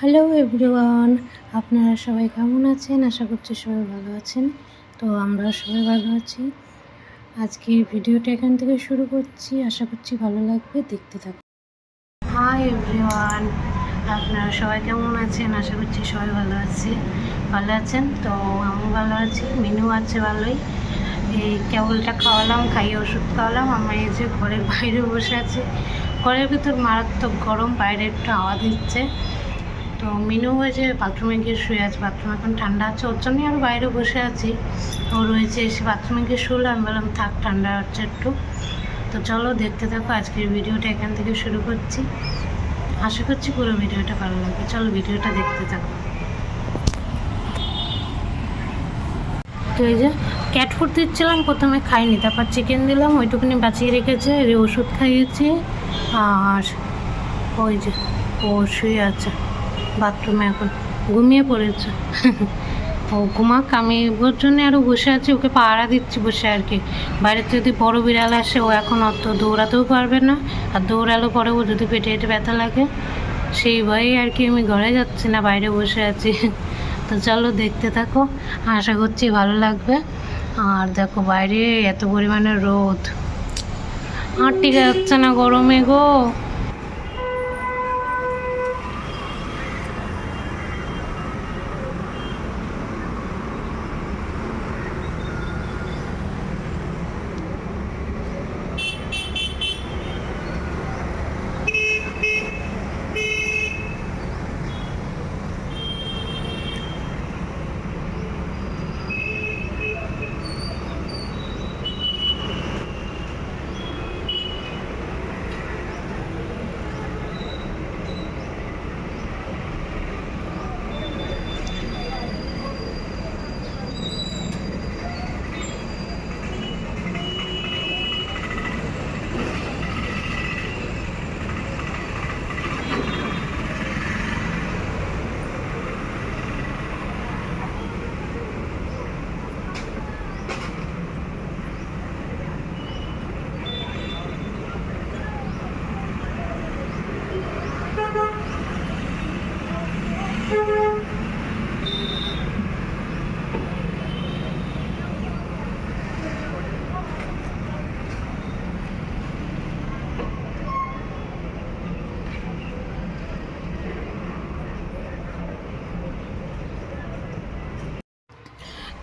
Hello everyone, আপনারা সবাই কেমন আছেন? আশা করছি সবাই ভালো আছেন। তো আমরা সবাই ভালো আছি। আজকের ভিডিওটা এখান থেকে শুরু করছি, আশা করছি ভালো লাগবে, দেখতে থাকুন। হাই এভরিওয়ান, আপনারা সবাই কেমন আছেন? আশা করছি সবাই ভালো আছেন। তো আমি ভালো আছি, মিনু আছে ভালোই। এই কেবলটা খাইয়ে ওষুধ খাওয়ালাম। আমি এই যে ঘরের বাইরে বসে আছি, ঘরের ভিতর মারাত্মক গরম, বাইরে একটু হাওয়া দিচ্ছে। তো মিনু হয়েছে বাথরুমে গিয়ে শুয়ে আছে, বাথরুম এখন ঠান্ডা আছে, ওর জন্যই আরও বাইরে বসে আছি। ও রয়েছে, এসে বাথরুমে গিয়ে শুলে, আমি বললাম থাক, ঠান্ডা হচ্ছে একটু। তো চলো দেখতে থাকো, আজকের ভিডিওটা এখান থেকে শুরু করছি। আশা করছি পুরো ভিডিওটা ভালো লাগবে, চলো ভিডিওটা দেখতে থাকো। তো এই যে ক্যাট ফুড দিচ্ছিলাম, প্রথমে খাইনি, তারপর চিকেন দিলাম, ওইটুকুনি বাঁচিয়ে রেখেছে, ওষুধ খাইয়েছি। আর ওই যে ও শুয়ে আছে বাথরুমে, এখন ঘুমিয়ে পড়েছে। ও ঘুমাক, আমি ওর জন্য আরও বসে আছি, ওকে পাহারা দিচ্ছি বসে আর কি। বাইরে যদি বড় বিড়াল আসে, ও এখন অত দৌড়াতেও পারবে না, আর দৌড়ালো পরে ও যদি পেটে ব্যথা লাগে, সেই ভয়েই আর কি আমি ঘরে যাচ্ছি না, বাইরে বসে আছি। তো চলো দেখতে থাকো, আশা করছি ভালো লাগবে। আর দেখো বাইরে এত পরিমাণে রোদ, আর টিকা যাচ্ছে না গরমে গো।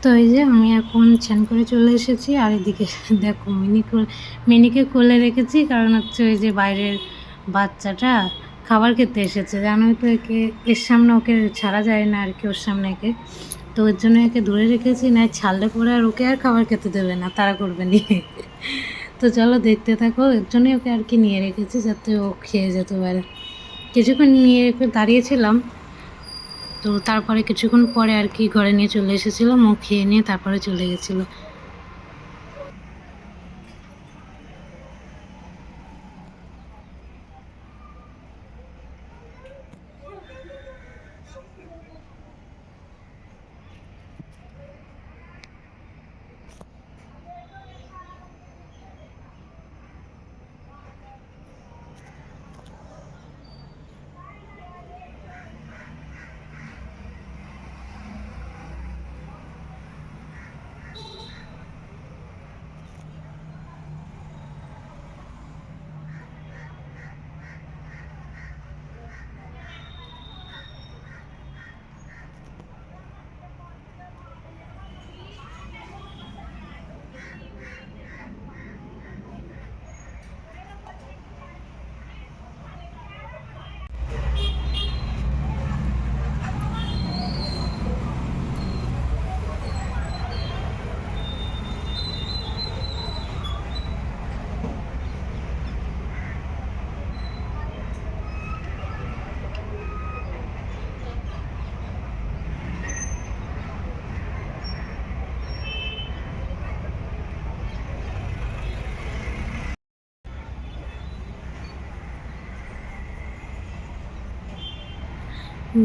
তো এই যে আমি এখন স্নান করে চলে এসেছি, আর এদিকে দেখো মিনিকে কোলে রেখেছি, কারণ হচ্ছে ওই যে বাইরের বাচ্চাটা খাবার খেতে এসেছে, জানোই তো, এর সামনে ওকে ছাড়া যায় না আর কি, ওর সামনে একে, তো ওর জন্য একে দূরে রেখেছি, না ছাড়লে পরে আর ওকে আর খাবার খেতে দেবে না, তারা করবে নিয়ে। তো চলো দেখতে থাকো, এর জন্যই ওকে আর কি নিয়ে রেখেছি, যাতে ও খেয়ে যেতে পারে। কিছুক্ষণ নিয়ে রেখে দাঁড়িয়েছিলাম, তো তারপরে কিছুক্ষণ পরে আর কি ঘরে নিয়ে চলে এসেছিলাম, ও খেয়ে নিয়ে তারপরে চলে গেছিলো।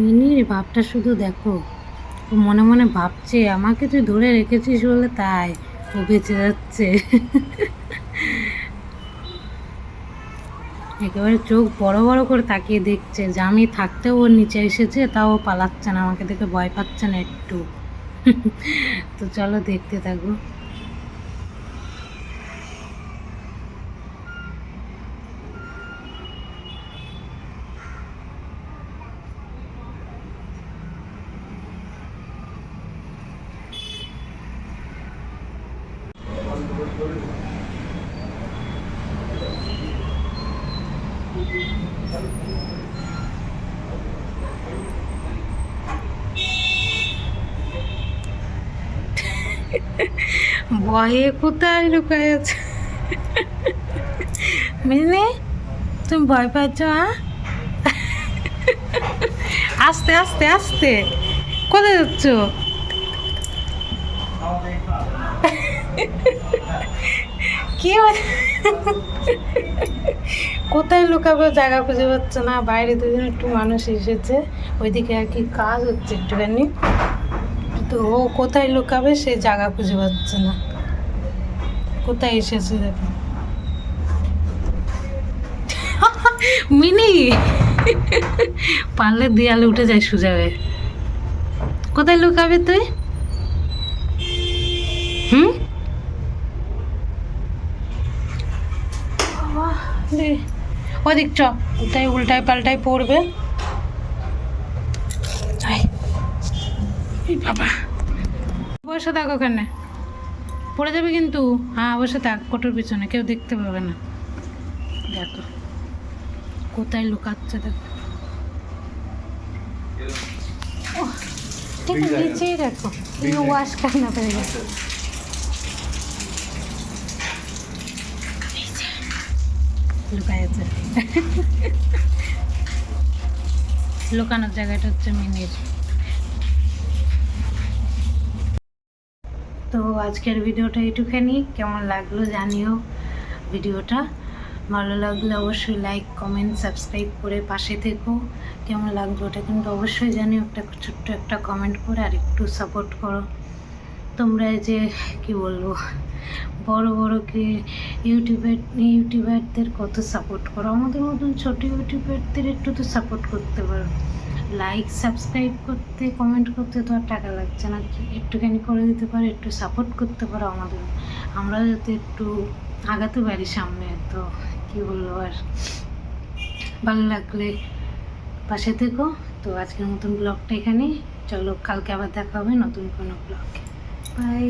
মিনির ভাবটা শুধু দেখো, ও মনে মনে ভাবছে আমাকে তুই ধরে রেখেছিস বলে তাই ও বেঁচে যাচ্ছে। একেবারে চোখ বড় বড় করে তাকিয়ে দেখছে যে আমি থাকতেও ওর নিচে এসেছে, তাও পালাচ্ছে না, আমাকে দেখে ভয় পাচ্ছে না একটু। তো চলো দেখতে থাকো। ভয়ে কোথায় লুকায় আছে? মিনি, তুমি ভয় পাচ্ছ? আস্তে আস্তে আস্তে, কোথায় যাচ্ছ? কি কোথায় লুকাবে জায়গা খুঁজে পাচ্ছে না। বাইরে দুজন একটু মানুষ এসেছে, ওইদিকে আর কি কাজ হচ্ছে একটুখানি, তো ও কোথায় লুকাবে সে জায়গা খুঁজে পাচ্ছে না। কোথায় এসেছে দেখো। মিনি পারলে দেয়ালে উঠে যায় সোজা হয়ে। কোথায় লুকাবে তুই? ওদিক চ, তাই উল্টায় পাল্টায় পড়বে। বাবা বসে থাক ওখানে, পড়ে যাবে কিন্তু। হ্যাঁ বসে থাক, কোটোর পিছনে কেউ দেখতে পাবে না। দেখো কোথায় লুকাচ্ছে, দেখো। ঠিক নিচেই রাখো, ওয়াশ করনা পেয়ে গেছে। লুকাইছে। লুকানোর জায়গাটা হচ্ছে মিনির। তো আজকের ভিডিওটা এইটুখানি, কেমন লাগলো জানিও। ভিডিওটা ভালো লাগলে অবশ্যই লাইক কমেন্ট সাবস্ক্রাইব করে পাশে থেকো। কেমন লাগলো ওটা কিন্তু অবশ্যই জানিও, একটা ছোট্ট একটা কমেন্ট করে আর একটু সাপোর্ট করো। তোমরা যে কি বলবো, বড় বড় কি ইউটিউবারদের কত সাপোর্ট করো, আমাদের মতন ছোটো ইউটিউবারদের একটু তো সাপোর্ট করতে পারো। লাইক সাবস্ক্রাইব করতে কমেন্ট করতে তো আর টাকা লাগছে না, একটুখানি করে দিতে পারো, একটু সাপোর্ট করতে পারো আমাদের, আমরা যাতে একটু আগাতে পারি সামনে। তো কী বলবো আর, ভালো লাগলে পাশে থেকো। তো আজকের মতন ব্লগটা এখানেই, চলো কালকে আবার দেখা হবে নতুন কোনো ব্লগে। বাই।